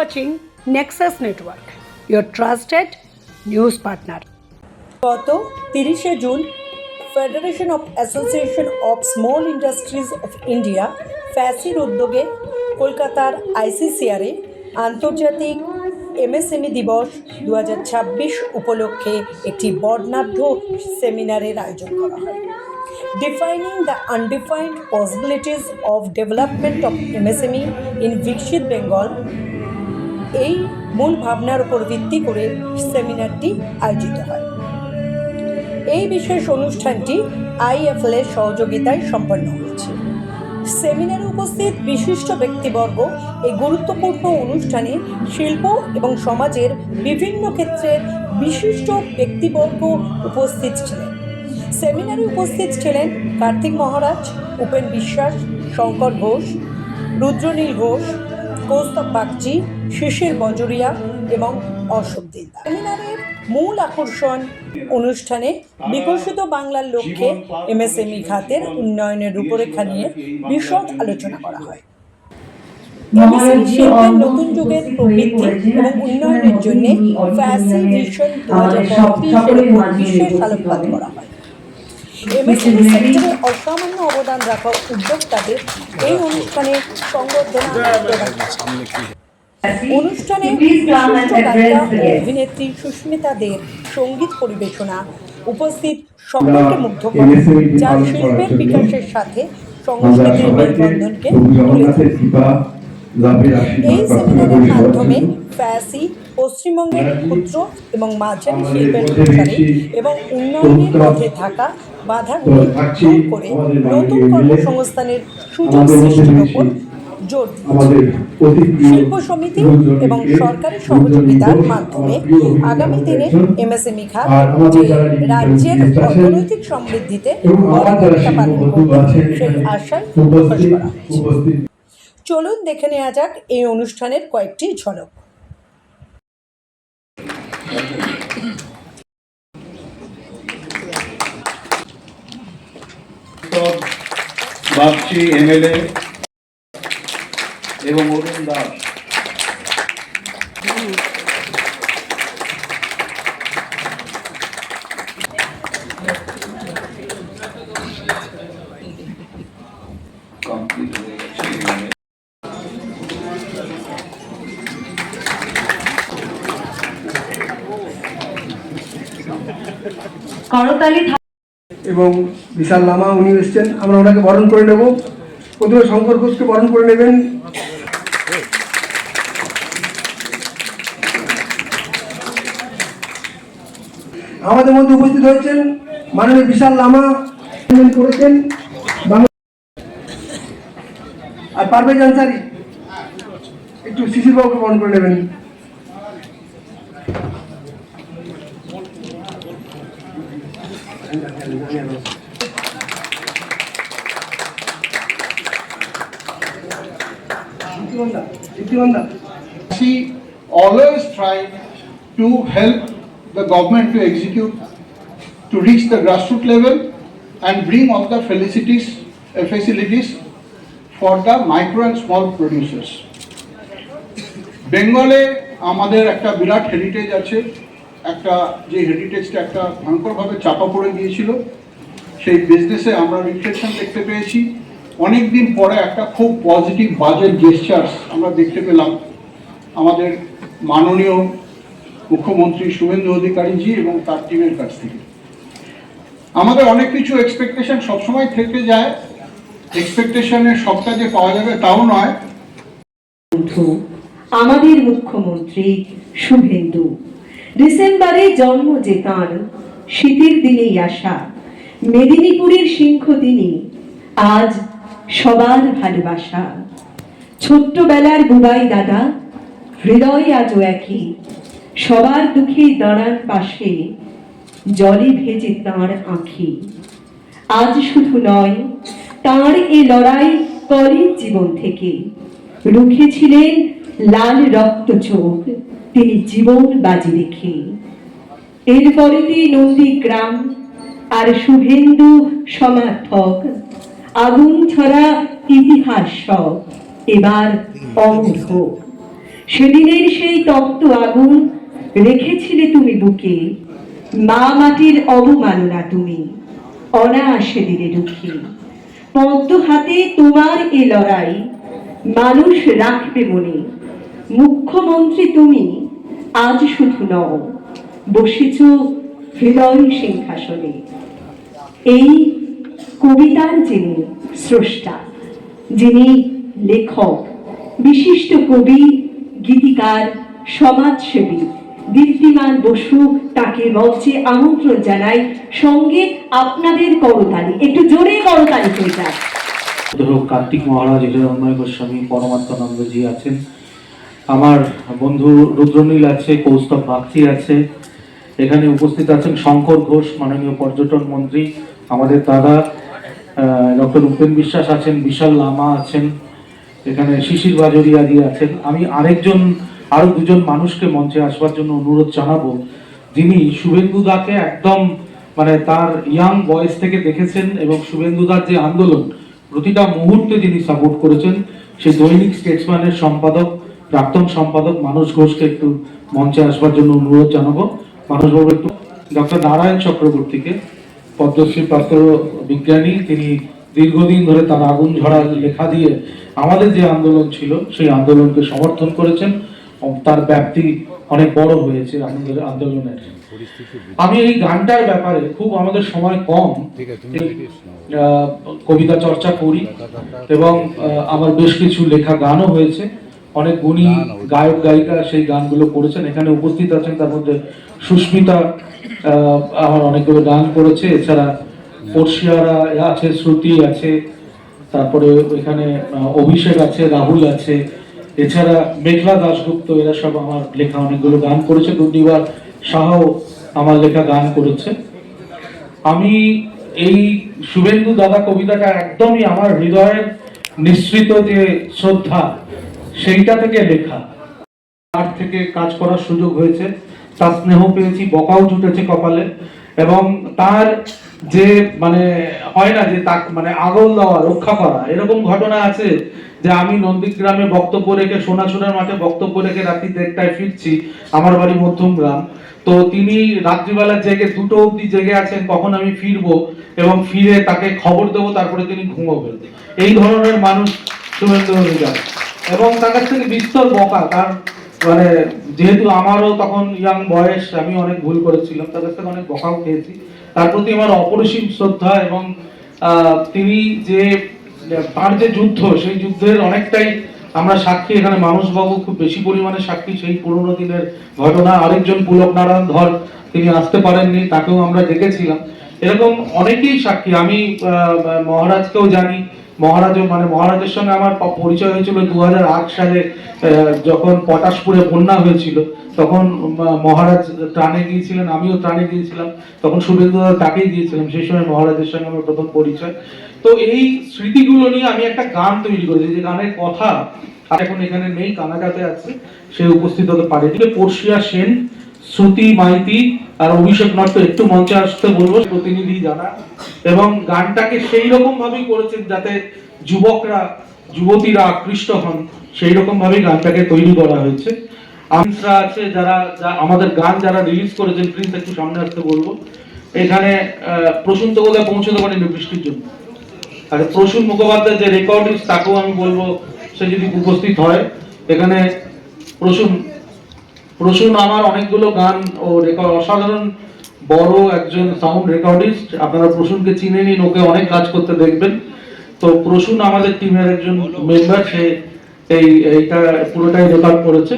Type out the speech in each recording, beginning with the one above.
watching Nexus Network, your trusted news partner. গত 30শে June federation of association of small industries of India ফ্যাসির উদ্যোগে কলকাতার আইসিসিআরে আন্তর্জাতিক এমএসএমই দিবস 2026 উপলক্ষে একটি বর্ণাঢ্য সেমিনারের আয়োজন করা হয়। Defining the undefined possibilities of development of MSME in বিকশিত বেঙ্গল, এই মূল ভাবনার উপর ভিত্তি করে সেমিনারটি আয়োজিত হয়। এই বিশেষ অনুষ্ঠানটি আইএফএল এর সহযোগিতায় সম্পন্ন হয়েছে। সেমিনারে উপস্থিত বিশিষ্ট ব্যক্তিবর্গ এই গুরুত্বপূর্ণ অনুষ্ঠানে শিল্প এবং সমাজের বিভিন্ন ক্ষেত্রের বিশিষ্ট ব্যক্তিবর্গ উপস্থিত ছিলেন। সেমিনারে উপস্থিত ছিলেন কার্তিক মহারাজ, উপেন বিশ্বাস, শঙ্কর ঘোষ, রুদ্রনীল ঘোষ, কৌস্তব বাগচি, শিশির বজরিয়া এবং অশোক দিলদার। সেমিনারের মূল আকর্ষণ অনুষ্ঠানে বিকশিত বাংলার লক্ষ্যে এমএসএমই খাতের উন্নয়নের রূপরেখা নিয়ে বিশদ আলোচনা করা হয়। এমএসএমই শিল্পের নতুন যুগের প্রবৃদ্ধি এবং উন্নয়নের জন্য ফ্যাসি ভিশন 2025 এর উপর বিশেষ আলোকপাত করা হয়। এমএসএমই সেক্টরে অসামান্য অবদান রাখা উদ্যোক্তাদের এই অনুষ্ঠানে সংবর্ধনা প্রদান করা। অনুষ্ঠানে বিশিষ্ট গায়িকা ও অভিনেত্রী সুস্মিতা দের সঙ্গীত পরিবেশনা উপস্থিত সকলকে মুগ্ধ করে, যা শিল্পের বিকাশের সাথে সংস্কৃতির মেলবন্ধনকে তুলে ধরে। এই সেমিনারের মাধ্যমে ফ্যাসি পশ্চিমবঙ্গের ক্ষুদ্র এবং মাঝারি শিল্পের প্রসারে এবং উন্নয়নের পথে থাকা বাধাগুলি দূর করে নতুন কর্মসংস্থানের সুযোগ সৃষ্টির উপর জোর দিয়েছে। শিল্প সমিতি এবং সরকারি সহযোগিতার মাধ্যমে আগামী দিনে এমএসএমই খাত যে রাজ্যের অর্থনৈতিক সমৃদ্ধিতে বড় ভূমিকা পালন করবে সেই আশায় প্রকাশ করা হয়েছে। চলুন দেখে নেওয়া যাক এই অনুষ্ঠানের কয়েকটি ঝলক। বাগচি এমএলএ এবং অরুণ দাস কমপ্লিট হয়ে গেছে। করতালি এবং বিশাল লামা উনি এসছেন, আমরা ওনাকে বরণ করে নেব। প্রথমে শঙ্কর ঘোষকে বরণ করে নেবেন। আমাদের মধ্যে উপস্থিত হয়েছেন মাননীয় বিশাল লামা করেছেন আর পারভেজ আনসারি, একটু শিশির বাবুকে বরণ করে নেবেন। She always tried to help the government to execute, to reach the grassroots level and bring all the facilities for the micro and small producers. বেঙ্গলে আমাদের একটা বিরাট হেরিটেজ আছে, একটা যে হেরিটেজটা একটা ভয়ঙ্করভাবে চাপা পড়ে গিয়েছিল, সেই বিজনেসে আমরা রিফ্লেকশন দেখতে পেয়েছি। অনেকদিন পরে একটা খুব পজিটিভ বাজেট জেস্চার্স আমরা দেখতে পেলাম আমাদের মাননীয় মুখ্যমন্ত্রী শুভেন্দু অধিকারীজি এবং তার টিমের কাছ থেকে। আমাদের অনেক কিছু এক্সপেকটেশন সবসময় থেকে যায়, এক্সপেকটেশনের সবটা যে পাওয়া যাবে তাও নয়। আমাদের মুখ্যমন্ত্রী শুভেন্দু, ডিসেম্বরে জন্ম যে তাঁর, শীতের দিনেই আসা, মেদিনীপুরের সিংহ তিনি, আজ সবার ভালোবাসা। ছোট্টবেলার বুবাই দাদা, হৃদয় আজও একই, সবার দুঃখে দাঁড়ান পাশে, জলে ভেজে তাঁর আঁখি। আজ শুধু নয়, তাঁর এ লড়াই কলেজ জীবন থেকে, রুখেছিলেন লাল রক্ত চোখ তিনি জীবন বাজি রেখে। এরপরেতে নন্দীগ্রাম আর শুভেন্দু সমার্থক, আগুন ছড়া ইতিহাস সব এবার অমর হোক। সেদিনের সেই তপ্ত আগুন রেখেছিলে তুমি বুকে, মা মাটির অবমাননা তুমি অনায়াসে দিলে রুখে। পদ্ম হাতে তোমার এ লড়াই মানুষ রাখবে মনে। মুখ্যমন্ত্রী তুমি আজ শুধু নও, বসেছ হৃদয় সিংহাসনে। এই কবিতার যিনি স্রষ্টা, যিনি লেখক, বিশিষ্ট কবি, গীতিকার, সমাজসেবী দীপ্তিমান বসু, তাকে মঞ্চে আমন্ত্রণ জানাই। সঙ্গে আপনাদের করতালি, একটু জোরে করতালি হয়ে যাক। কার্তিক মহারাজ, হিরণ্ময় গোস্বামী, পরমাত্মানন্দজি আছেন, আমার বন্ধু রুদ্রনীল আছে, কৌস্তব বাগচি আছে, এখানে উপস্থিত আছেন শঙ্কর ঘোষ মাননীয় পর্যটন মন্ত্রী, আমাদের দাদা ডক্টর উপেন বিশ্বাস আছেন, বিশাল লামা আছেন, এখানে শিশির বাজরিয়াদি আছেন। আমি আরো দুজন মানুষকে মঞ্চে আসবার জন্য অনুরোধ জানাবো, যিনি শুভেন্দু দাকে একদম মানে তার ইয়াং বয়স থেকে দেখেছেন এবং শুভেন্দু দার যে আন্দোলন প্রতিটা মুহূর্তে যিনি সাপোর্ট করেছেন, সেই দৈনিক স্টেটসম্যানের সম্পাদক, প্রাক্তন সম্পাদক মানস ঘোষকে একটু মঞ্চে আসবার জন্য অনুরোধ জানাবো। মানসবাবু একটু। ডক্টর নারায়ণ চক্রবর্তীকে, পদ্মশ্রী প্রাপ্ত বিজ্ঞানী, তিনি দীর্ঘদিন ধরে তার আগুন ঝরা লেখা দিয়ে আমাদের যে আন্দোলন ছিল সেই আন্দোলনকে সমর্থন করেছেন, তার ব্যাপ্তি অনেক বড় হয়েছে আমাদের আন্দোলনের। আমি এই গানটার ব্যাপারে খুব, আমাদের সময় কম, কবিতা চর্চা করি এবং আমার বেশ কিছু লেখা গানও হয়েছে, অনেক গুণী গায়ক গায়িকা সেই গানগুলো করেছেন, এখানে উপস্থিত আছেন। তার মধ্যে সুস্মিতা আমার অনেকগুলো গান করেছে, এছাড়া পড়শিয়ারা আছে, শ্রুতি আছে, তারপরে এখানে অভিষেক আছে, রাহুল আছে, এছাড়া মেঘলা দাশগুপ্ত, এরা সব আমার লেখা অনেকগুলো গান করেছে। দুর্নিবার শাহও আমার লেখা গান করেছে। আমি এই শুভেন্দু দাদা কবিতাটা একদমই আমার হৃদয়ের নিঃসৃত যে শ্রদ্ধা সেইটা থেকে লেখা। তার থেকে কাজ করার সুযোগ হয়েছে, তার স্নেহ পেয়েছি, বকাও জুটেছে কপালে, এবং তার যে মানে হয় না যে তাকে মানে আগল দেওয়া, রক্ষা করা, এরকম ঘটনা আছে যে আমি নন্দীগ্রামে বক্তব্য রেখে, সোনাচুরার মাঠে বক্তব্য রেখে রাত্রি 1টায় ফিরছি, আমার বাড়ি মধ্যমগ্রাম, তো তিনি রাত্রিবেলা জেগে 2টো অবধি জেগে আছেন কখন আমি ফিরবো এবং ফিরে তাকে খবর দেবো, তারপরে তিনি ঘুমোবেন। এই ধরনের মানুষ শুভেন্দু অধিকারী, এবং তার কাছ থেকে বিস্তর বকা, তার মানে যেহেতু আমারও তখন ইয়াং বয়স, আমি অনেক ভুল করেছিলাম, তার কাছ থেকে অনেক বকাও খেয়েছি, তার প্রতি আমার অপরিসীম শ্রদ্ধা। এবং তিনি যে তার যে যুদ্ধ, সেই যুদ্ধের অনেকটাই আমরা সাক্ষী, এখানে মানসবাবু খুব বেশি পরিমাণে সাক্ষী সেই পুরোনো দিনের ঘটনা। আরেকজন পুলক নারায়ণ ধর, তিনি আসতে পারেননি, তাকেও আমরা ডেকেছিলাম, এরকম অনেকেই সাক্ষী। আমি মহারাজকেও জানি, মহারাজের সঙ্গে আমার পরিচয় হয়েছিল 2008 সালে, যখন পটাশপুরে বন্যা হয়েছিল, তখন মহারাজ ত্রাণে গিয়েছিলেন, আমিও ত্রাণে গিয়েছিলাম, তখন শুভেন্দু তাকেই দিয়েছিলাম, সেই সময় মহারাজের সঙ্গে আমার প্রথম পরিচয়। তো এই স্মৃতিগুলো নিয়ে আমি একটা গান তৈরি করেছি, যে গানের কথা এখন এখানে নেই, কানাডাতে আছে, সে উপস্থিত হতে পারেনি। পড়শিয়া সেন, শ্রুতি মাইতি আর অভিষেক নট্ট একটু মঞ্চে আসতে বলবো, প্রতিনিধি যারা, এবং গানটাকে সেই রকম ভাবেই করেছেন যাতে যুবতীরা আকৃষ্ট হন, সেই রকম ভাবেই গানটাকে তৈরি করা হয়েছে। প্রিন্সরা আছে, যারা আমাদের গান যারা রিলিজ করেছেন, প্রিন্স একটু সামনে আসতে বলবো। এখানে প্রসূন তো কোথায় পৌঁছতে পারেনি বৃষ্টির জন্য, আর প্রসূন মুখোপাধ্যায় যে রেকর্ডিস্ট, তাকেও আমি বলবো সে যদি উপস্থিত হয়। এখানে প্রসূন আমার অনেকগুলো গান ও রেকর্ড, অসাধারণ বড় একজন সাউন্ড রেকর্ডিস্ট, আপনারা প্রসূনকে চিনে নিন, ওকে অনেক কাজ করতে দেখবেন। তো প্রসূন আমাদের টিমের একজন মেম্বার, সে এইটা পুরোটাই রেকর্ড করেছে।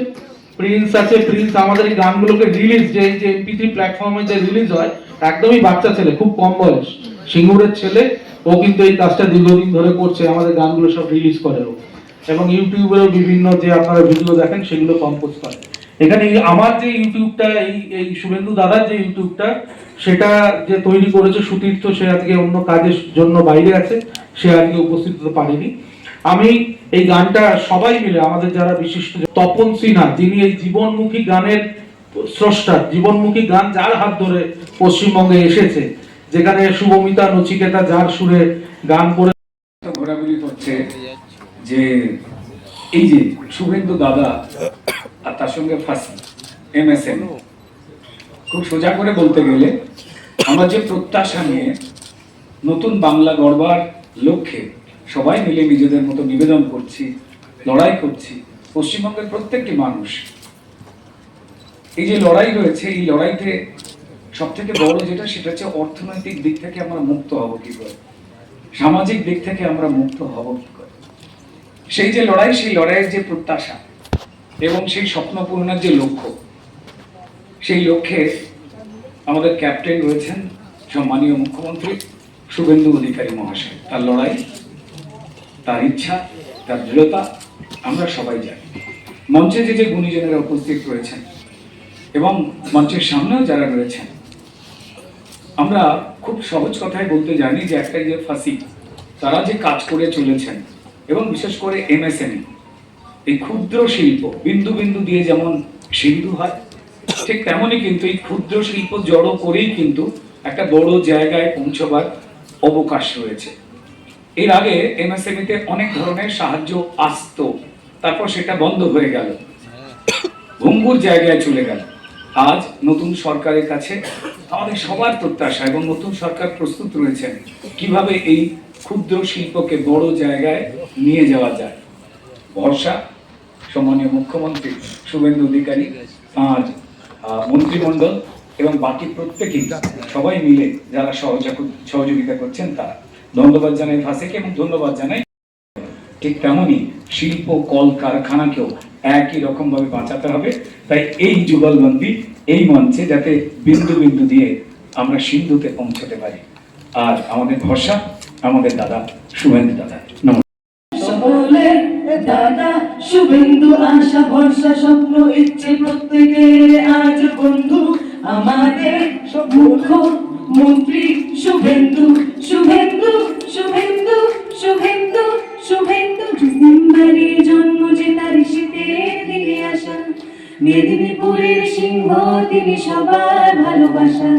প্রিন্স আছে, প্রিন্স আমাদের এই গানগুলোকে রিলিজ, যে MP3 প্ল্যাটফর্মে যে রিলিজ হয়, একদমই বাচ্চা ছেলে, খুব কম বয়স, সিঙ্গুরের ছেলে, ও কিন্তু এই কাজটা দীর্ঘদিন ধরে করছে, আমাদের গানগুলো সব রিলিজ করে ও, এবং ইউটিউবেও বিভিন্ন যে আপনারা ভিডিও দেখেন সেগুলো কম্পোজ করে। এখানে আমার যে ইউটিউবটা, এই শুভেন্দু দাদার যে ইউটিউবটা, সেটা যে তৈরি করেছে সুতীর্থ, সে আজকে অন্য কাজের জন্য বাইরে আছে, সে আজকে উপস্থিত হতে পারেনি। আমি এই গানটা সবাই মিলে, আমাদের যারা বিশিষ্ট, তপন সিনহা, যিনি এই জীবনমুখী গানের স্রষ্টা, জীবনমুখী গান যার হাত ধরে পশ্চিমবঙ্গে এসেছে, যেখানে শুভমিতা নচিকেতা যার সুরে গান করে ঘোরাঘুরি হচ্ছে, যে এই যে শুভেন্দু দাদা সঙ্গে ফাঁসি MSN। খুব সোজা করে বলতে গেলে আমরা যে প্রত্যাশা নিয়ে নতুন বাংলা গড়বার লক্ষ্যে সবাই মিলে নিজেদের মতো নিবেদন করছি, লড়াই করছি, পশ্চিমবঙ্গের প্রত্যেকটি মানুষ এই যে লড়াই রয়েছে, এই লড়াইতে সব থেকে বড় যেটা সেটা হচ্ছে অর্থনৈতিক দিক থেকে আমরা মুক্ত হব কি করে, সামাজিক দিক থেকে আমরা মুক্ত হব কি করে। সেই যে লড়াই, সেই লড়াইয়ের যে প্রত্যাশা এবং সেই স্বপ্ন পূরণের যে লক্ষ্য, সেই লক্ষ্যে আমাদের ক্যাপ্টেন রয়েছেন সম্মানীয় মুখ্যমন্ত্রী শুভেন্দু অধিকারী মহাশয়। তার লড়াই, তার ইচ্ছা, তার দৃঢ়তা আমরা সবাই জানি। মঞ্চে যে গুণীজনেরা উপস্থিত রয়েছেন এবং মঞ্চের সামনেও যারা রয়েছেন, আমরা খুব সহজ কথায় বলতে জানি যে একটা যে ফাঁসি, তারা যে কাজ করে চলেছেন এবং বিশেষ করে MSME, এই ক্ষুদ্র শিল্প, বিন্দু বিন্দু দিয়ে যেমন সিন্ধু হয়, ঠিক তেমনই কিন্তু এই ক্ষুদ্র শিল্প জড়ো করেই কিন্তু একটা বড় জায়গায় পৌঁছবার অবকাশ রয়েছে। এর আগে MSME-তে অনেক ধরনের সাহায্য আসতো, তারপর সেটা বন্ধ হয়ে গেল, ভঙ্গুর জায়গায় চলে গেল। আজ নতুন সরকারের কাছে আমাদের সবার প্রত্যাশা এবং নতুন সরকার প্রস্তুত রয়েছেন কিভাবে এই ক্ষুদ্র শিল্পকে বড় জায়গায় নিয়ে যাওয়া যায়। ভরসা সম্মানীয় মুখ্যমন্ত্রী শুভেন্দু অধিকারী, তাঁর মন্ত্রিমণ্ডল এবং বাকি প্রত্যেকেই সবাই মিলে যারা সহযোগিতা করছেন, তারা ধন্যবাদ জানাই ফাঁসিকে এবং ধন্যবাদ জানাই। ঠিক তেমনই শিল্প কল কারখানাকেও একই রকম ভাবে বাঁচাতে হবে। তাই এই যুগলবন্দি, এই মঞ্চে যাতে বিন্দু বিন্দু দিয়ে আমরা সিন্ধুতে পৌঁছতে পারি। আর আমাদের ভরসা আমাদের দাদা শুভেন্দু দাদা। সকলে দাদা শুভেন্দু, আশা ভরসা স্বপ্ন ইচ্ছে প্রত্যেকের আজ বন্ধু আমাদের মুখ্যমন্ত্রী শুভেন্দু, শুভেন্দু, শুভেন্দু, শুভেন্দু, শুভেন্দু। ডিসেম্বরে জন্ম যে তার শীতের দিনে আসা, মেদিনীপুরের সিংহ তিনি সবার ভালোবাসা।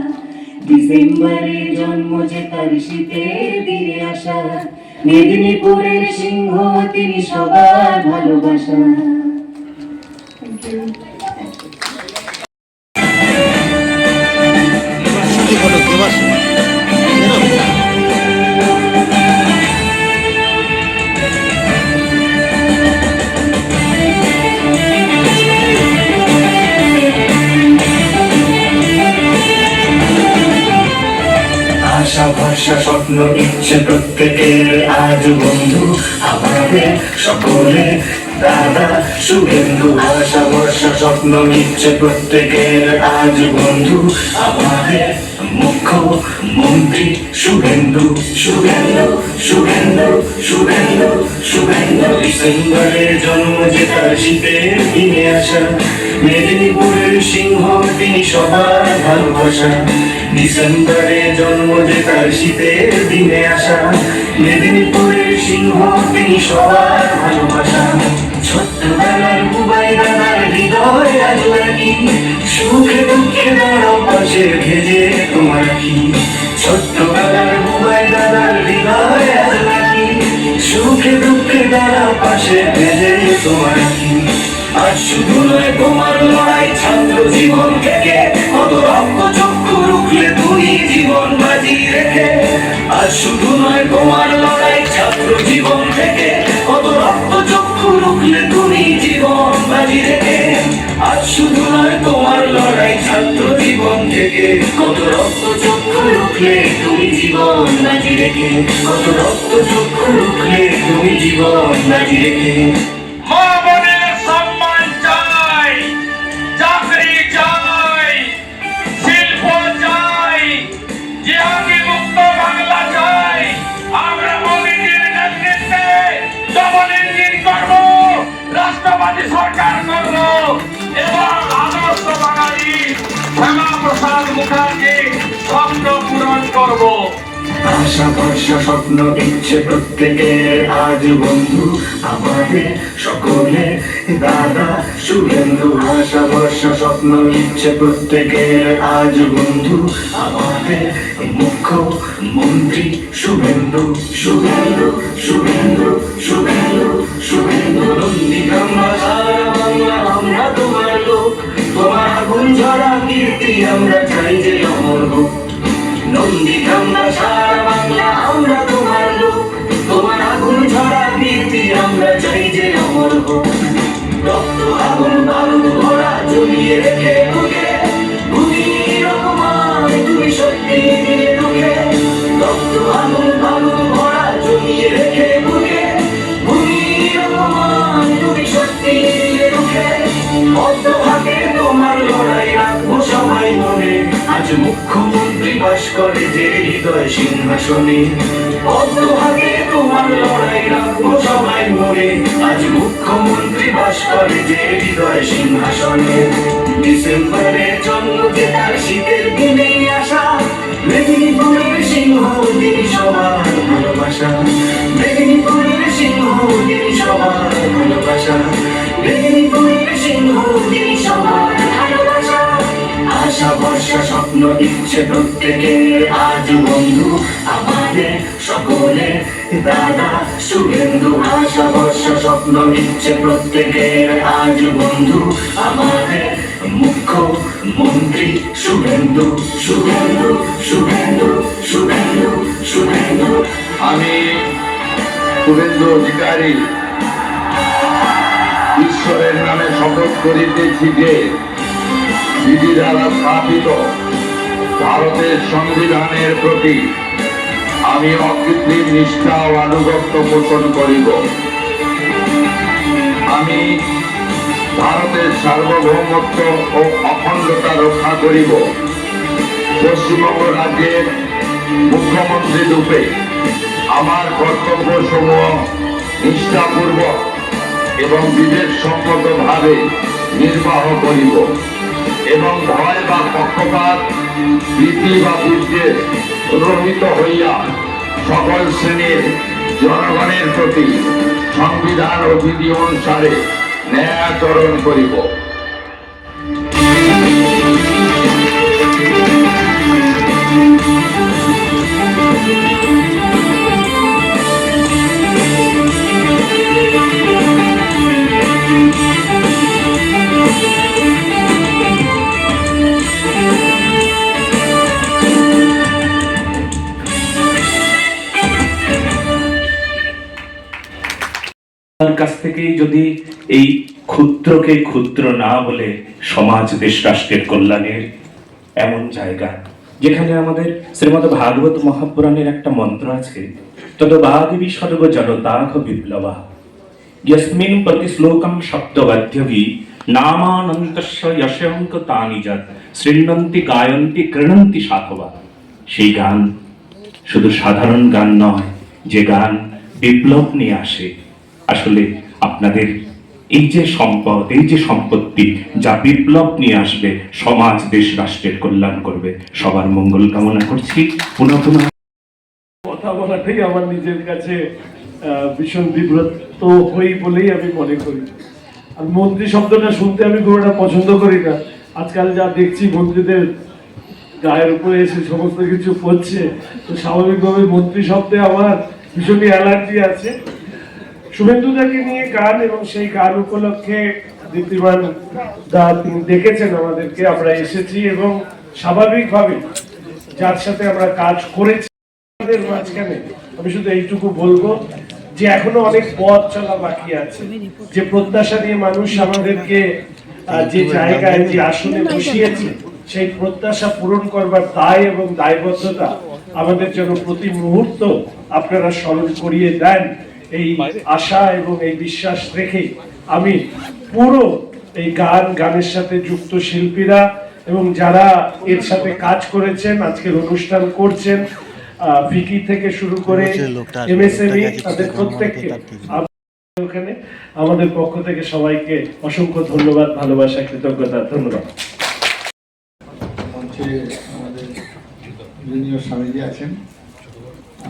ডিসেম্বরে জন্ম যে তার শীতের দিনে আসা, মেদিনীপুরের সিংহ তিনি সবার ভালোবাসা। আশা ভরসা স্বপ্ন ইচ্ছে প্রত্যেকের আজ বন্ধু আমাদের সকলে দাদা শুভেন্দু। আশা ভরসা স্বপ্ন ইচ্ছে প্রত্যেকের আজ বন্ধু আমাদের মুখ্যমন্ত্রী শুভেন্দু, শুভেন্দু, শুভেন্দু, শুভেন্দু, শুভেন্দু। ডিসেম্বরের জন্ম যে তার শীতের দিনে আসা, মেদিনীপুরের সিংহ তিনি সবার ভালোবাসা। ডিসেম্বরে জন্ম যে তার শীতের দিনে আসা, মেদিনীপুরের সিংহ তিনি সবার ভালোবাসা। ছোট্টবেলার বুবাই দাদার হৃদয় আজ রাখি, সুখে দুঃখে দাঁড়াও পাশে ভেজে তোমার কি। ছোট্টবেলার বুবাই দাদার হৃদয় আজ রাখি, সুখে দুঃখে দাঁড়াও পাশে ভেজে তোমার কি। আর শুধু নয় তোমার লড়াই ছাত্র জীবন থেকে, কত রক্ত চক্ষু রুখলে তুমি জীবন বাজি রেখে। আর শুধু নয় তোমার লড়াই ছাত্র জীবন থেকে, কত রক্ত চক্ষু রুখলে তুমি জীবন বাজি রেখে। আর শুধু নয় তোমার লড়াই ছাত্র জীবন থেকে, কত রক্ত চক্ষু রুখলে তুমি জীবন বাজি রেখে। কত রক্ত চক্ষু রুখলে তুমি জীবন বাজি রেখে। রাষ্ট্রবাদী সরকার করলো এবং আদর্শ বাঙালি শ্যামাপ্রসাদ মুখার্জি স্বপ্ন পূরণ করবো। আশা ভরসা স্বপ্ন ইচ্ছে প্রত্যেকের আজ বন্ধু আমাদের সকলে দাদা শুভেন্দু। আশা ভরসা স্বপ্ন ইচ্ছে প্রত্যেকের আজ বন্ধু আমাদের মুখ্যমন্ত্রী শুভেন্দু, শুভেন্দু, শুভেন্দু, শুভেন্দু, শুভেন্দু। নন্দীগ্রাম সারা বাংলা আমরা তোমার ঝরা কীর্তি আমরা চাই যে অমর হোক। নন্দী আমরা সারা বাংলা আমরা তোমার লোক, তোমার আগুন ঝরা কীর্তি আমরা চাই যে অমর হোক। রক্ত আগুন বারুদ ভরা জ্বলিয়ে রেখে বুকে, ভূমির অপমান তুমি সত্যি দিলে রুখে। রক্ত আগুন বারুদ ভরা জ্বলিয়ে রেখে বুকে, ভূমির অপমান তুমি সত্যি দিলে রুখে। পদ্ম হাতে তোমার লড়াই রাখবো সবাই মনে, আজ মুখ্যমন্ত্রী বাস করে যে হৃদয় সিংহাসনে। পদ্ম হাতে তোমার লড়াই রাখবো সবাই মনে, আজ মুখ্যমন্ত্রী বাস করে যে হৃদয় সিংহাসনে। ডিসেম্বরের জন্ম যে তার শীতের দিনেই আসা, মেদিনীপুরের সিংহ তিনি সবার ভালোবাসা। মেদিনীপুরের সিংহ তিনি সবার ভালোবাসা। মেদিনীপুরের সিংহ তিনি সবার ভালোবাসা। আশা ভরসা স্বপ্ন ইচ্ছে প্রত্যেকের আজ বন্ধু আমাদের সকলে দাদা শুভেন্দু। আশা ভরসা স্বপ্ন ইচ্ছে প্রত্যেকের আজ বন্ধু আমাদের মুখ্যমন্ত্রী শুভেন্দু। শুভেন্দু শুভেন্দু শুভেন্দু শুভেন্দু। আমি শুভেন্দু অধিকারী ঈশ্বরের নামে শপথ করিতেছি যে বিধি দ্বারা স্থাপিত ভারতের সংবিধানের প্রতি আমি অকৃত্রিম নিষ্ঠা ও আনুগত্য পোষণ করিব। আমি ভারতের সার্বভৌমত্ব ও অখণ্ডতা রক্ষা করিব। পশ্চিমবঙ্গ রাজ্যের মুখ্যমন্ত্রী রূপে আমার কর্তব্য সমূহ নিষ্ঠাপূর্বক এবং বিবেকসম্মতভাবে নির্বাহ করিব এবং ভয় বা পক্ষপাত প্রীতি বা বিদ্বেষ রহিত হইয়া সকল শ্রেণীর জনগণের প্রতি সংবিধান ও বিধি অনুসারে ন্যায় আচরণ করিব। কাছ থেকেই যদি এই ক্ষুদ্রকে ক্ষুদ্র না বলে সমাজ দেশ রাষ্ট্রের কল্যাণের এমন জায়গা, যেখানে আমাদের শ্রীমদ ভাগবত মহাপুরাণের একটা মন্ত্র আছে, তদ বাগবি সর্ব জনতাঘ বিপ্লবা यस्मिन् प्रतिश्लोकं शब्दवद्यवि नामानन्तस्य यशंक तानि যৎ শৃণ্বন্তি গায়ন্তি কৃণন্তি সাধবা। সেই গান শুধু সাধারণ গান নয়, যে গান বিপ্লব নিয়ে আসে। আসলে আপনাদের এই যে সম্পদ, এই যে সম্পত্তি, যা বিপ্লব নিয়ে আসবে, সমাজ দেশ রাষ্ট্রের কল্যাণ করবে, সবার মঙ্গল কামনা করছি। পুনঃ পুনঃ কথা বলাটাই আমার নিজের কাছে ভীষণ বিব্রত হই বলেই আমি মনে করি। আর মন্ত্রী শব্দটা শুনতে আমি খুব একটা পছন্দ করি না। আজকাল যা দেখছি মন্ত্রীদের গায়ের উপরে এসে সমস্ত কিছু পড়ছে, তো স্বাভাবিকভাবে মন্ত্রী শব্দে আমার ভীষণই অ্যালার্জি আছে। শুভেন্দুদাকে নিয়ে গান এবং সেই গান উপলক্ষে দীপ্তিমান দা তিনি ডেকেছেন আমাদেরকে, আমরা এসেছি এবং স্বাভাবিকভাবে যার সাথে আমরা কাজ করেছি মাঝখানে আমি শুধু এইটুকু বলবো যে এখনো অনেক পথ চলা বাকি আছে। যে প্রত্যাশা নিয়ে মানুষ আমাদেরকে যে জায়গায়, যে আসনে বসিয়েছে, সেই প্রত্যাশা পূরণ করবার দায় এবং দায়বদ্ধতা আমাদের জন্য প্রতি মুহূর্ত আপনারা স্মরণ করিয়ে দেন। এই আশা এবং এই বিশ্বাস রেখে আমি পুরো এই গানের সাথে যুক্ত শিল্পীরা এবং যারা এর সাথে কাজ করেছেন, আজকের অনুষ্ঠান করছেন, ভিকি থেকে শুরু করে এমএসএমই, তাদের প্রত্যেককে ওখানে আমাদের পক্ষ থেকে সবাইকে অসংখ্য ধন্যবাদ, ভালোবাসা, কৃতজ্ঞতা। ধন্যবাদ। মঞ্চে আমাদের জুনিয়র স্বামীজি আছেন,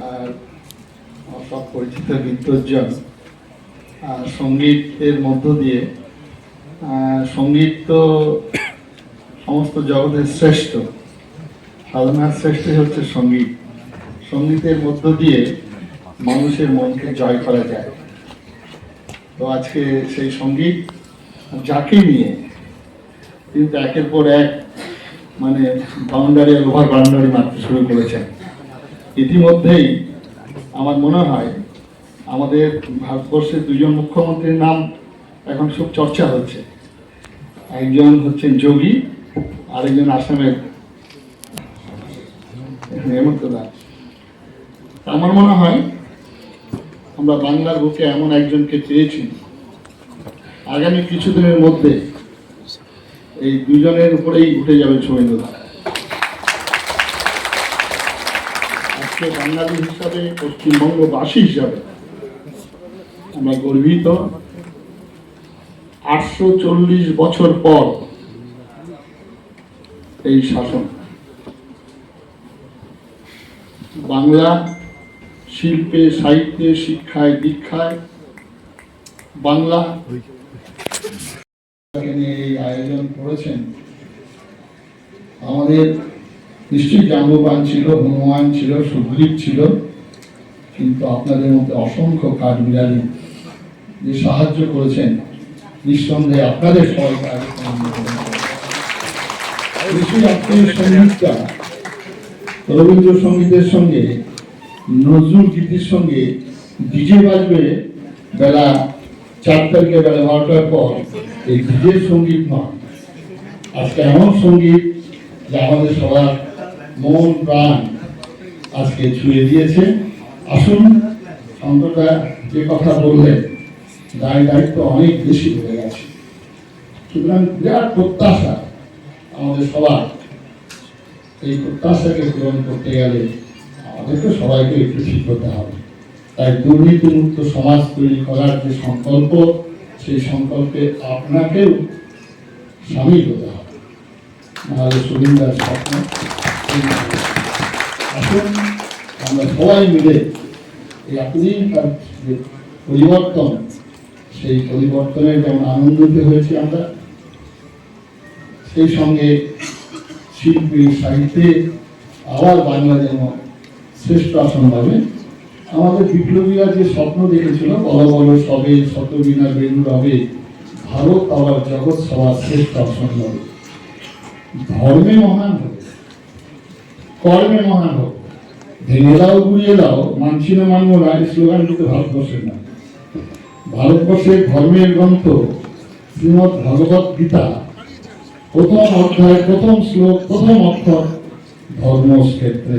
আর সব পরিচিত বিদ্বজ্জন। সঙ্গীতের মধ্য দিয়ে, সঙ্গীত তো সমস্ত জগতের শ্রেষ্ঠ, সাধনার শ্রেষ্ঠই হচ্ছে সঙ্গীত। সঙ্গীতের মধ্য দিয়ে মানুষের মনকে জয় করা যায়। তো আজকে সেই সঙ্গীত যাকে নিয়ে কিন্তু একের পর এক মানে বাউন্ডারি আর ওভার বাউন্ডারি মারতে শুরু করেছেন। ইতিমধ্যেই আমার মনে হয় আমাদের ভারতবর্ষের দুজন মুখ্যমন্ত্রীর নাম এখন খুব চর্চা হচ্ছে। একজন হচ্ছেন যোগী, আরেকজন আসামের হেমন্ত দাস। আমার মনে হয় আমরা বাংলার বুকে এমন একজনকে পেয়েছি, আগামী কিছুদিনের মধ্যে এই দুজনের উপরেই উঠে যাবে শুভেন্দু দা। আজকে বাঙালি হিসাবে, পশ্চিমবঙ্গবাসী হিসাবে আমরা গর্বিত। 840 বছর পর এই শাসন, বাংলা শিল্পে, সাহিত্যে, শিক্ষায়, দীক্ষায় বাংলা নিয়ে এই আয়োজন করেছেন। আমাদের নিশ্চয়ই জাম্বুবান ছিল, হনুমান ছিল, সুগ্রীব ছিল, কিন্তু আপনাদের মধ্যে অসংখ্য কাঠবিড়ালি যে সাহায্য করেছেন, নিঃসন্দেহে আপনাদের সবাইকে আপনাদের সঙ্গীতটা রবীন্দ্রসঙ্গীতের সঙ্গে, নজরুল গীতির সঙ্গে ডিজে বাজবে বেলা 4 তারিখে বেলা 12টার পর। এই ডিজের সঙ্গীত নয়, আজকে এমন সঙ্গীত যা আমাদের সবার মন প্রাণ আজকে ছুঁয়ে দিয়েছে। আসুন, অন্তত যে কথা বললেন, দায়িত্ব অনেক বেশি হয়ে গেছে। সুতরাং বিরাট প্রত্যাশা আমাদের সবার। এই প্রত্যাশাকে পূরণ করতে গেলে আমাদেরকে সবাইকে একটু ঠিক করতে হবে। তাই দুর্নীতিমুক্ত সমাজ তৈরি করার যে সংকল্প, সেই সংকল্পে আপনাকেও সামিল হতে হবে, নাহলে সুবিন্দার স্বপ্ন। আসুন আমরা সবাই মিলে এই এতদিনকার যে পরিবর্তন, সেই পরিবর্তনের যেমন আনন্দিত হয়েছি আমরা, সেই সঙ্গে শিল্পী, সাহিত্যে আবার বাংলা যেন শ্রেষ্ঠ আসন পাবে। আমাদের বিপ্লবীরা যে স্বপ্ন দেখেছিল, বড় বড় সবে শতবিনা বেণু রবে, ভারত আবার জগৎ সবার শ্রেষ্ঠ আসন হবে। ধর্মে মহান হোক, কর্মে মহান হোক, ভেঙে দাও গুড়িয়ে দাও, মানছি না মানব না, এই স্লোগান কিন্তু ভারতবর্ষের না। ভারতবর্ষের ধর্মের গ্রন্থ শ্রীমৎ ভগবত গীতা, প্রথম অধ্যায়, প্রথম শ্লোক, প্রথম অক্ষর ধর্মক্ষেত্রে।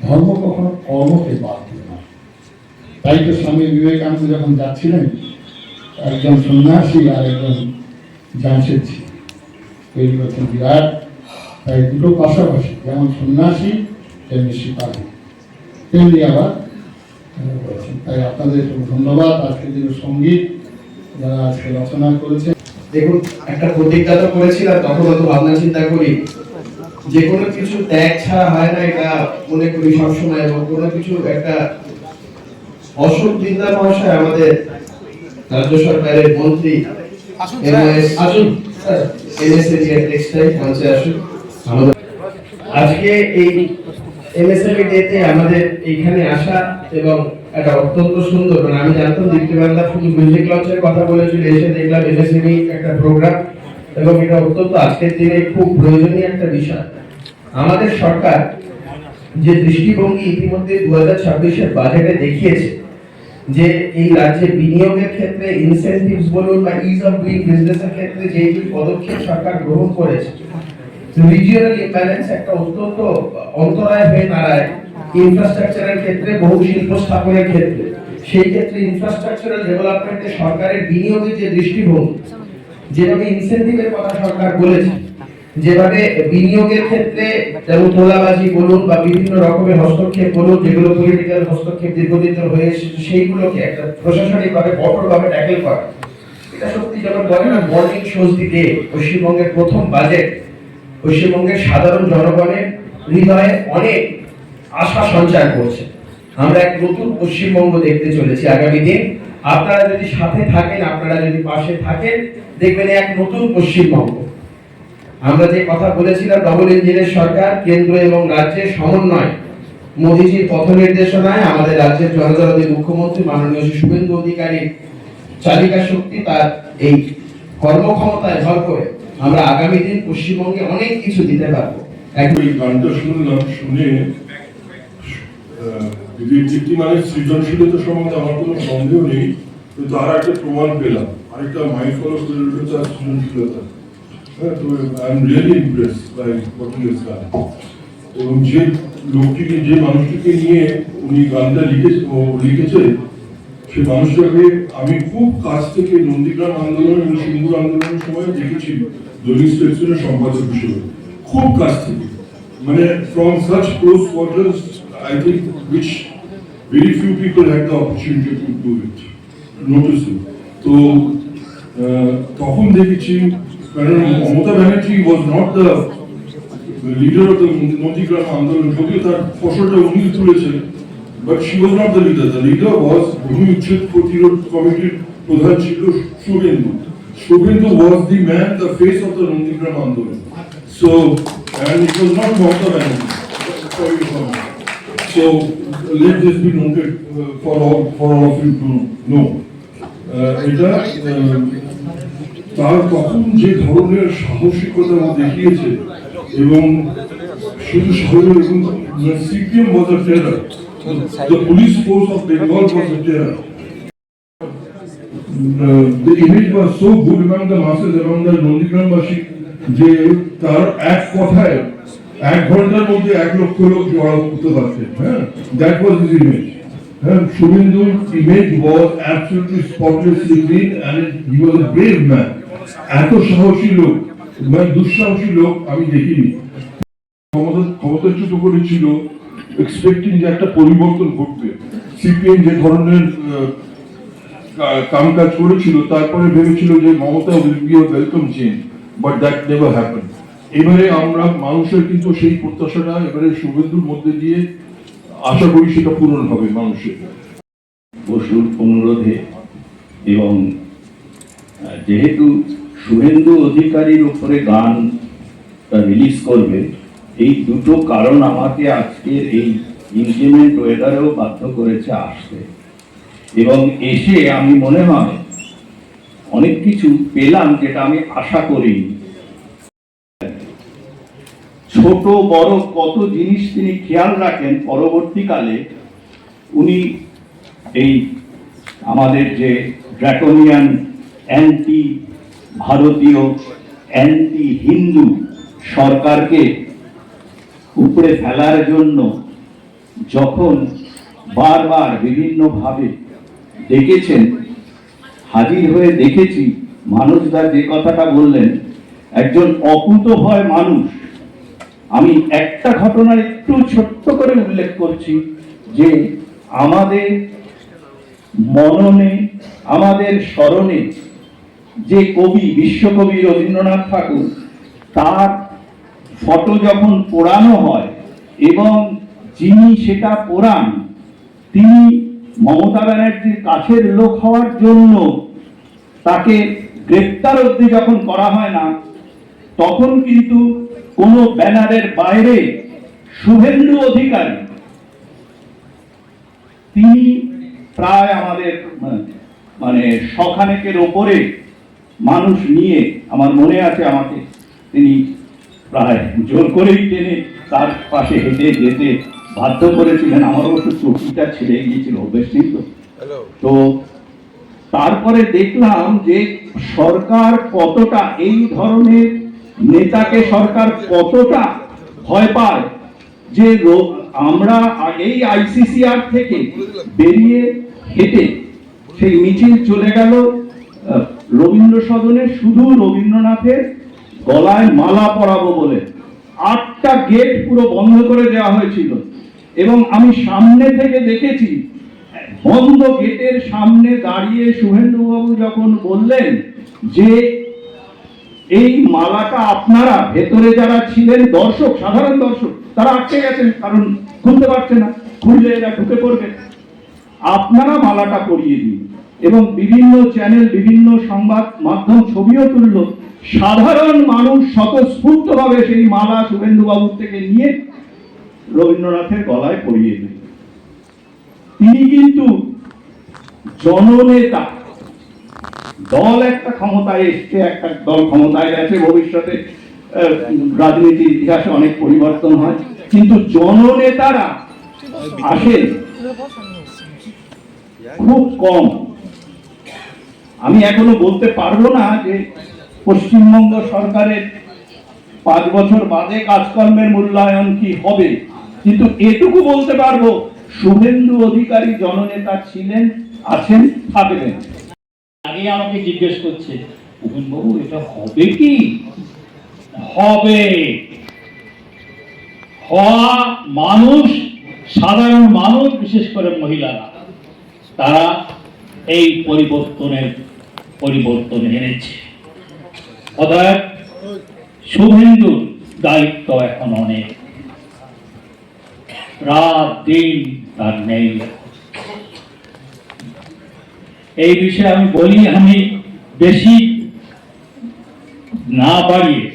ধর্ম কখনো কর্মকে বাদ দেবে না। তাই তো স্বামী বিবেকানন্দ যখন যাচ্ছিলেন, একজন সন্ন্যাসী আর একজন জামশেদজি তৈরি করছেন বিরাট। তাই দুটো পাশাপাশি, যেমন সন্ন্যাসী তেমনি সিপাহী, তেমনি আবার করেছেন। তাই আপনাদের ধন্যবাদ। আজকে যে সঙ্গীত যারা আজকে রচনা করেছে, দেখুন, একটা প্রতিজ্ঞা তো করেছিলাম, তখন অত ভাবনা চিন্তা করি, যে কোনো কিছু ত্যাগ ছাড়া হয় না, এটা মনে করি সবসময়। এবং কোনো কিছু একটা অশোক দিনদার মহাশয় আমাদের রাজ্য সরকারের মন্ত্রী, আজকে এই এমএসএমই ডেতে আমাদের এইখানে আসা এবং একটা অত্যন্ত সুন্দর, মানে আমি জানতাম দীপ্তি বাংলা শুধু মিউজিক লঞ্চের কথা বলেছিল, এসে দেখলাম এমএসএমই একটা প্রোগ্রাম, এবং এটা অত্যন্ত আজকের দিনে খুব প্রয়োজনীয় একটা বিষয়। আমাদের সরকার যে দৃষ্টিভঙ্গি ইতিমধ্যে 2026-এর বাজেটে দেখিয়েছে, যে এই রাজ্যে বিনিয়োগের ক্ষেত্রে ইনসেনটিভস বলুন বা ইজ অফ ডুইং বিজনেসের ক্ষেত্রে যে পদক্ষেপ সরকার গ্রহণ করেছে, রিজিওনাল ইমব্যালেন্স একটা অত্যন্ত অন্তরায় হয়ে দাঁড়ায় ইনফ্রাস্ট্রাকচারের ক্ষেত্রে, বহু শিল্প স্থাপনের ক্ষেত্রে। সেই ক্ষেত্রে ইনফ্রাস্ট্রাকচারাল ডেভেলপমেন্টে সরকারের বিনিয়োগের যে দৃষ্টিভঙ্গি, যেভাবে ইনসেনটিভের কথা সরকার বলেছে, যেভাবে বিনিয়োগের ক্ষেত্রে যেমন তোলাবাজি বলুন বা বিভিন্ন রকমের হস্তক্ষেপ বলুন, যেগুলো পলিটিক্যাল হস্তক্ষেপ দীর্ঘদিন ধরে হয়ে এসেছে, সেইগুলোকে একটা প্রশাসনিকভাবে কঠোরভাবে ট্যাকেল করা, এটা সত্যি যেমন বলে না, মর্নিং শোজ দি ডে। পশ্চিমবঙ্গের প্রথম বাজেট পশ্চিমবঙ্গের সাধারণ জনগণের হৃদয়ে অনেক আশা সঞ্চার করছে। আমরা এক নতুন পশ্চিমবঙ্গ দেখতে চলেছি আগামী দিন। আপনারা যদি সাথে থাকেন, আপনারা যদি পাশে থাকেন, দেখবেন এক নতুন পশ্চিমবঙ্গ। আমরা যে কথা বলেছিলাম, ডবল ইঞ্জিনের সরকার, কেন্দ্র এবং রাজ্যের সমন্বয়, মোদীজির পথ নির্দেশনায় আমাদের রাজ্যের জনদরদী মুখ্যমন্ত্রী মাননীয় শুভেন্দু অধিকারী চালিকা শক্তি, তার এই কর্মক্ষমতায় ভর করে আমরা আগামী দিন পশ্চিমবঙ্গে অনেক কিছু দিতে পারবো। এই গানটা শুনলাম, শুনে মানে সৃজনশীলতা সম্বন্ধে আমার কোনো সন্দেহ নেই, কিন্তু আর একটা প্রমাণ পেলাম, আরেকটা মাইন্ড ফলো করে উঠেছে আর সৃজনশীলতা। হ্যাঁ, তো I am really impress by what he has done. এবং যে লোকটিকে, যে মানুষটিকে নিয়ে উনি গানটা লিখেছে, সেই মানুষটাকে আমি খুব কাছ থেকে নন্দীগ্রাম আন্দোলন এবং সিন্দুর আন্দোলনের সময় দেখেছি দলিত স্টেশনের সম্পাদক হিসেবে, খুব কাছ থেকে, মানে from such close quarters, I think, which very few people had the opportunity to do it, notice it. তো তখন দেখেছি, কারণ Mamata Banerjee was not the leader of the Nandigram আন্দোলন, যদিও তার ফসলটা উনি তুলেছেন, but she was not the leader. The leader was ভূমি উচ্ছেদ প্রতিরোধ কমিটির প্রধান ছিল Suvendu. Shubhendu was the man, the face of the Nondigram Andolan. So, and it was not Mamata Banerjee. So, let this be noted for all of you to know. এটা তার তখন যে ধরনের সাহসিকতা দেখিয়েছে, এবং শুধু সাহসিক, এবং CPM was a terror. The police force of Bengal was a terror. The image was so good among the masses, among the নন্দীগ্রামবাসী, যে তার এক কথায় 1 ঘন্টার মধ্যে 1 লক্ষ লোক জড়ো করতে পারতেন। হ্যাঁ, that was his image. হ্যাঁ, শুভেন্দুর image was absolutely spotlessly clean and he was a brave man. এত সাহসী লোক, মানে দুঃসাহসী লোক আমি দেখিনি। ক্ষমতাচ্যুত করেছিল এক্সপেক্টিং যে একটা পরিবর্তন ঘটবে, সিপিএম যে ধরনের কাম কাজ করেছিল, তারপরে ভেবেছিল যে Mamata will be a welcome change, but that never happened. এবারে আমরা মানুষের কিন্তু সেই প্রত্যাশাটা এবারে শুভেন্দুর মধ্যে দিয়ে আশা করি সেটা পূরণ হবে মানুষের। বসুর অনুরোধে, এবং যেহেতু শুভেন্দু অধিকারীর উপরে গান রিলিজ করবে, এই দুটো কারণ আমাকে আজকের এই ইনক্রিমেন্ট ওয়েদারেও বাধ্য করেছে আসতে, এবং এসে আমি মনে হয় অনেক কিছু পেলাম যেটা আমি আশা করিনি। ছোট বড় কত জিনিস তিনি খেয়াল রাখেন। পরবর্তীকালে উনি এই আমাদের যে ড্রাকোনিয়ান অ্যান্টি ভারতীয় অ্যান্টি হিন্দু সরকারকে উপরে ফেলার জন্য যখন বারবার বিভিন্নভাবে ডেকেছেন, হাজির হয়ে দেখেছি মানুষদা যে কথাটা বললেন, একজন অকুতোভয় মানুষ। আমি একটা ঘটনার একটু ছোট্ট করে উল্লেখ করছি, যে আমাদের মননে, আমাদের স্মরণে যে কবি, বিশ্বকবি রবীন্দ্রনাথ ঠাকুর, তার ফটো যখন পোড়ানো হয় এবং যিনি সেটা পোড়ান তিনি মমতা ব্যানার্জির কাছের লোক হওয়ার জন্য তাকে গ্রেপ্তার অবধি যখন করা হয় না, তখন কিন্তু কোনো ব্যানারের বাইরে শুভেন্দু অধিকারী তিনি প্রায় আমাদের মানে শখানেকের ওপরে মানুষ নিয়ে, আমার মনে আছে আমাকে তিনি প্রায় জোর করেই টেনে তার পাশে হেঁটে যেতে বাধ্য করেছিলেন। আমার অবশ্য চটিটা ছিঁড়ে গিয়েছিল, অভ্যেস নেই তো। তারপরে দেখলাম যে সরকার কতটা, এই ধরনের নেতাকে সরকার কতটা ভয় পায়, যে আমরা এই আইসিসিআর থেকে বেরিয়ে হেঁটে সেই মিছিল চলে গেল রবীন্দ্র সদনে, শুধু রবীন্দ্রনাথের গলায় মালা পরাবো বলে 8টা গেট পুরো বন্ধ করে দেওয়া হয়েছিল, এবং আমি সামনে থেকে দেখেছি বন্ধ গেটের সামনে দাঁড়িয়ে শুভেন্দুবাবু যখন বললেন যে এই মালাটা আপনারা, ভেতরে যারা ছিলেন দর্শক, সাধারণ দর্শক, তারা আটকে গেছেন, কারণ খুলতে পারছে না, খুললে এরা ঢুকে পড়বে, আপনারা মালাটা পরিয়ে দিন। এবং বিভিন্ন চ্যানেল, বিভিন্ন সংবাদ মাধ্যম ছবিও তুলল, সাধারণ মানুষ স্বতঃস্ফূর্তভাবে সেই মালা শুভেন্দুবাবুর থেকে নিয়ে রবীন্দ্রনাথের গলায় পরিয়ে দিল। তিনি কিন্তু জননেতা, দল একটা ক্ষমতায় এসছে, একটা দল ক্ষমতায় গেছে, ভবিষ্যতে রাজনীতির ইতিহাসে অনেক পরিবর্তন হয়, কিন্তু জননেতারা আসেন খুব কম। আমি এখনো বলতে পারবো না যে পশ্চিমবঙ্গ সরকারের 5 বছর বাদে কাজকর্মের মূল্যায়ন কি হবে, কিন্তু এটুকু বলতে পারবো শুভেন্দু অধিকারী জননেতা ছিলেন, আছেন, থাকবেন। আগে আমাকে জিজ্ঞেস করছে বাবু এটা হবে কি? হবে। হওয়া মানুষ, সাধারণ মানুষ, বিশেষ করে মহিলারা, তারা এই পরিবর্তন এনেছে। অতএব শুভেন্দুর দায়িত্ব এখন অনেক, রাত দিন তার নেই। এই বিষয়ে আমি বলি, আমি বেশি না বাড়িয়ে,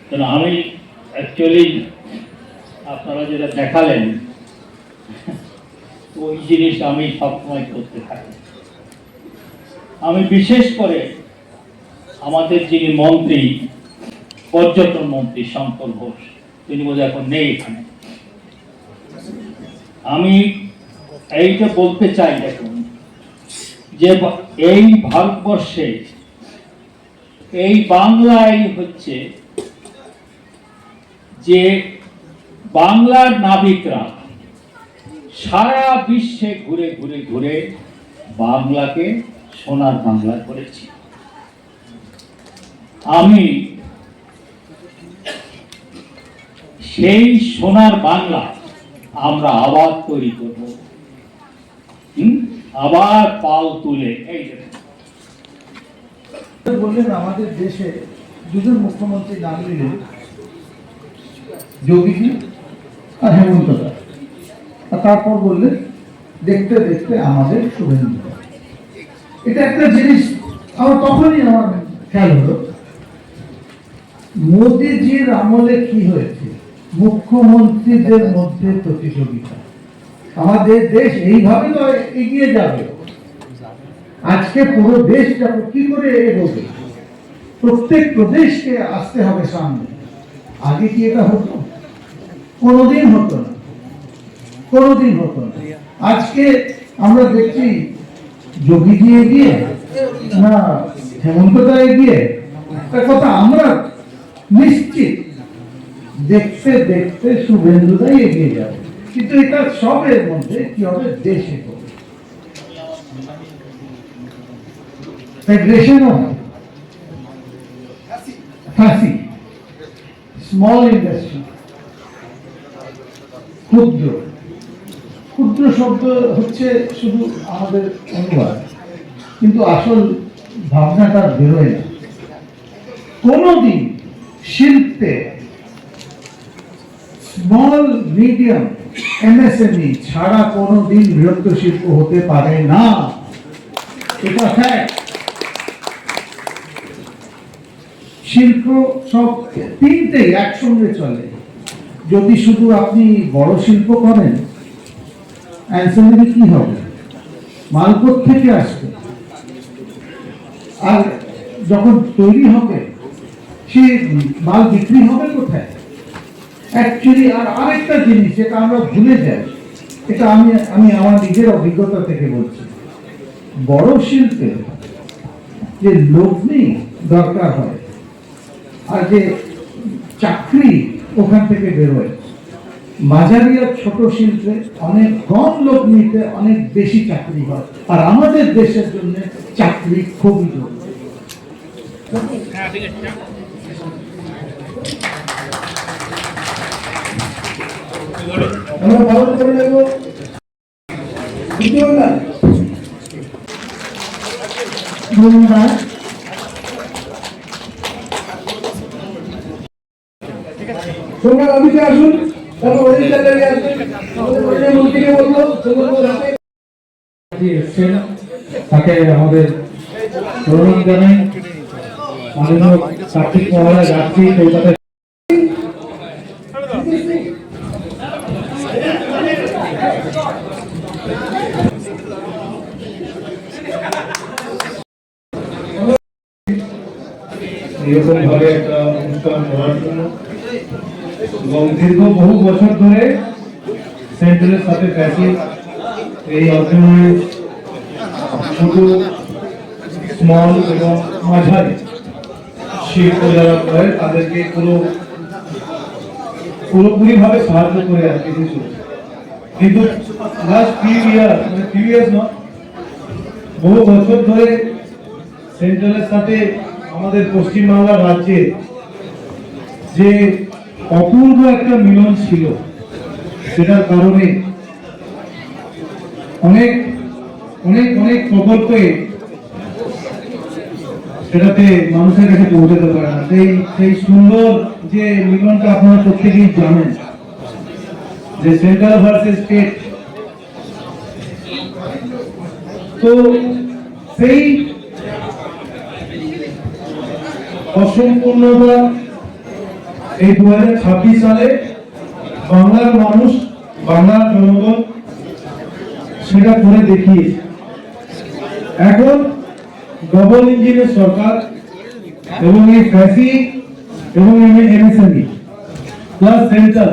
কারণ আমি অ্যাকচুয়ালি আপনারা যেটা দেখালেন ওই জিনিস আমি সবসময় করতে থাকি। আমি বিশেষ করে আমাদের যিনি মন্ত্রী, পর্যটন মন্ত্রী শঙ্কর ঘোষ, তিনি বোধহয় এখন নেই এখানে, আমি এইটা বলতে চাই দেখুন যে এই ভারতবর্ষে এই বাংলায় হচ্ছে যে বাংলার নাবিকরা সারা বিশ্বে ঘুরে ঘুরে ঘুরে বাংলাকে সোনার বাংলা করেছি। আমি সেই সোনার বাংলা আমরা আবার তৈরি করব, আবার পাল তুলে। এই বললেন আমাদের দেশে দুজন মুখ্যমন্ত্রী নাম নিলেন, যোগীজি আর হেমন্ত দা, আর তারপর বললেন দেখতে দেখতে আমাদের শুভেন্দু। এটা একটা জিনিস আমার তখনই আমার খেয়াল হলো, মোদিজির আমলে কি হয়েছে, মুখ্যমন্ত্রীদের মধ্যে প্রতিযোগিতা। আমাদের দেশ এইভাবে তো এগিয়ে যাবে, আজকে পুরো দেশটা কি করে এগোবে, প্রত্যেক প্রদেশকে আসতে হবে সামনে। আগে কি এটা হতো? কোনোদিন হতো না, কোনোদিন হতো না। আজকে আমরা দেখছি যোগীজি এগিয়ে না হেমন্ত দা এগিয়ে। একটা কথা আমরা নিশ্চিত, দেখতে দেখতে শুভেন্দুদাই এগিয়ে যাবে, কিন্তু এটা সবের মধ্যে কি হবে, দেশে federation of fussy, small industry, ক্ষুদ্র। ক্ষুদ্র শব্দ হচ্ছে শুধু আমাদের অনুবাদ, কিন্তু আসল ভাবনাটা বেরোয় না। কোনদিন শিল্পে স্মল মিডিয়াম এমএসএমই ছাড়া কোনদিন বৃহত্ত শিল্প হতে পারে না, এটা ফ্যাক্ট। শিল্প সব তিনটেই একসঙ্গে চলে। যদি শুধু আপনি বড় শিল্প করেন, অ্যান্সার কি হবে, মাল থেকে আসবে, আর যখন তৈরি হবে সে মাল বিক্রি হবে কোথায়? অ্যাকচুয়ালি আর আরেকটা জিনিস যেটা আমরা ভুলে যাই, এটা আমি আমার নিজের অভিজ্ঞতা থেকে বলছি, বড় শিল্পে যে লগ্নি দরকার হয় আর যে চাকরি ওখান থেকে বেরোয়, মাঝারি আর ছোট শিল্পে অনেক কম লগ্নিতে অনেক বেশি চাকরি হয়, আর আমাদের দেশের জন্য চাকরি খুবই জরুরি। আমরা পালন করে নেব ধন্যবাদ। সোমবার অফিসে আসুন, তারপর অডিশন দাঁড়িয়ে আসবেন, আমাদের মন্ত্রীকে বলবো তাকে আমাদের প্রণাম জানাই। মাননীয় কার্তিক মহারাজ যাত্রী কলকাতা এরকম ভাবে একটা অনুষ্ঠান করার জন্য, এবং দীর্ঘ বহু বছর ধরে সেন্ট্রালের সাথে ফ্যাসি এই অর্গানাইজ ছোট স্মল এবং মাঝারি শিল্প যারা করে তাদেরকে পুরোপুরি ভাবে সাহায্য করে আসছে কিছু, কিন্তু লাস্ট ফিউ ইয়ার্স না, বহু বছর ধরে সেন্ট্রালের সাথে আমাদের পশ্চিমবাংলা রাজ্যে যে অপূর্ব একটা মিলন ছিল, সেটার কারণে অনেক অনেক অনেক প্রকল্পে সেটাতে মানুষের কাছে পৌঁছাতে পারে না। সেই সুন্দর যে মিলনটা আপনারা প্রত্যেকেই জানেন, যে সেন্ট্রাল ভার্সেস স্টেট, তো সেই অসম্পূর্ণতা এই 2026 সালে বাংলার মানুষ, বাংলার জনগণ সেটা করে দেখিয়েছে। এখন ডবল ইঞ্জিনের সরকার এবং এই ফ্যাসি এবং এমএসএমই প্লাস সেন্ট্রাল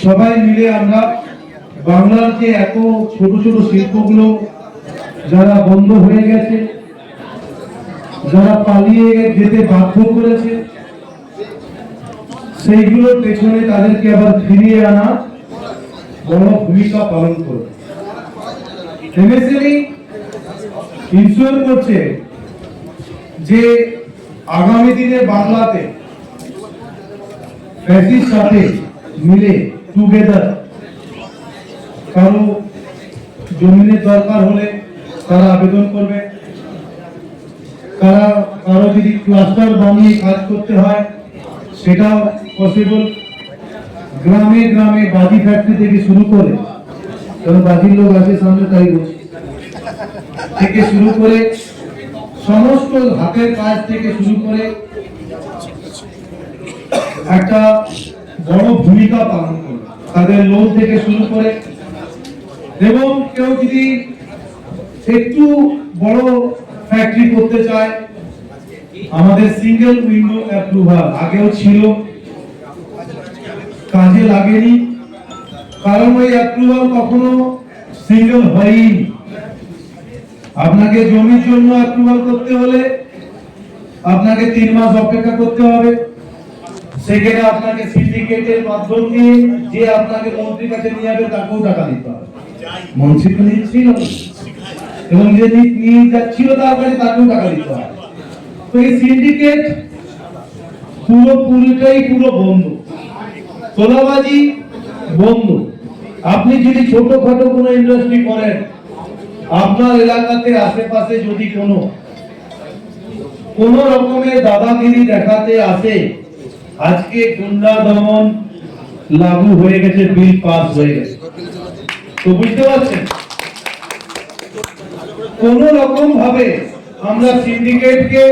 সবাই মিলে আমরা বাংলার যে এত ছোট ছোট শিল্পগুলো যারা বন্ধ হয়ে গেছে, যারা পালিয়ে যেতে বাধ্য করেছে, সেইগুলোর পেছনে তাদেরকে আবার ফিরিয়ে আনা বড় ভূমিকা পালন করবে। এমএসএমই ইনশিওর করছে যে আগামী দিনে বাংলাতে ফ্যাসির সাথে মিলে টুগেদার কারো জমিনের দরকার হলে তারা আবেদন করবে, কারো যদি ক্লাস্টার বানিয়ে কাজ করতে হয় সেটাও পসিবল। গ্রামে গ্রামে বাজি ফ্যাক্টরি থেকে শুরু করে, কারণ বাজির লোক আছে সামনে তাই বলছি, থেকে শুরু করে সমস্ত হাতের কাজ থেকে শুরু করে একটা বড় ভূমিকা পালন করবে, তাদের লোন থেকে শুরু করে। এবং কেউ যদি একটু বড় ফ্যাক্টরি করতে চায়, আমাদের সিঙ্গেল উইন্ডো অ্যাপ্রুভাল আগেও ছিল, কাজে লাগেনি, কারণ ওই অ্যাপ্রুভাল কখনো সিঙ্গেল হয়নি। আপনাকে জমির জন্য অ্যাপ্রুভাল করতে হলে আপনাকে 3 মাস অপেক্ষা করতে হবে, সেখানে আপনাকে সিন্ডিকেটের মাধ্যম দিয়ে যে আপনাকে মন্ত্রীর কাছে নিয়ে যাবে তাকেও টাকা দিতে হবে, মন্ত্রী তো নিচ্ছিল এবং যে নিয়ে যাচ্ছিল তার কাছে তাকেও টাকা দিতে হবে। তো এই সিন্ডিকেট পুরোটাই বন্ধ, তোলাবাজি বন্ধ। আপনি যদি ছোটখাটো কোনো ইন্ডাস্ট্রি করেন, আপনার এলাকাতে আশেপাশে যদি কোনো রকমের দাদাগিরি দেখাতে আসে, আজকে গুন্ডা দমন লাগু হয়ে গেছে, বিল পাস হয়ে গেছে, তো বুঝতে পারছেন কোন রকম ভাবে আমরা সিন্ডিকেটকে,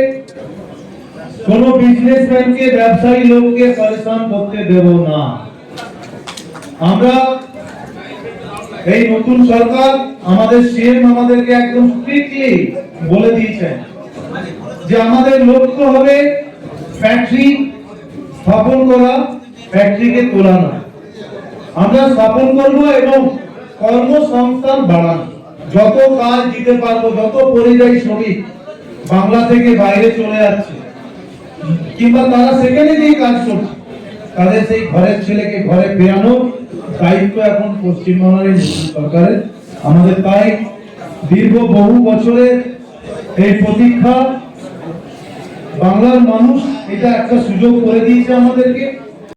কোন বিজনেসম্যানকে, ব্যবসায়ী লোককে পরেশান করতে দেব না। আমরা এই নতুন সরকার, আমাদের সিএম আমাদেরকে একদম স্ট্রিক্টলি বলে দিয়েছেন যে আমাদের লক্ষ্য হবে ফ্যাক্টরি স্থাপন করা, ফ্যাক্টরিকে তোলানো। আমরা স্থাপন করব এবং কর্মসংস্থান বাড়ানো, যত কাজ দিতে পারবো, যত পরিযায়ী শ্রমিক বাংলা থেকে বাইরে চলে যাচ্ছে কিংবা তারা সেখানে গিয়ে কাজ করছে, তাদের সেই ঘরের ছেলেকে ঘরে ফেরানোর দায়িত্ব এখন পশ্চিমবঙ্গের সরকারের। আমাদের তাই দীর্ঘ বহু বছরের এই প্রতীক্ষা, বাংলার মানুষ এটা একটা সুযোগ করে দিয়েছে আমাদেরকে।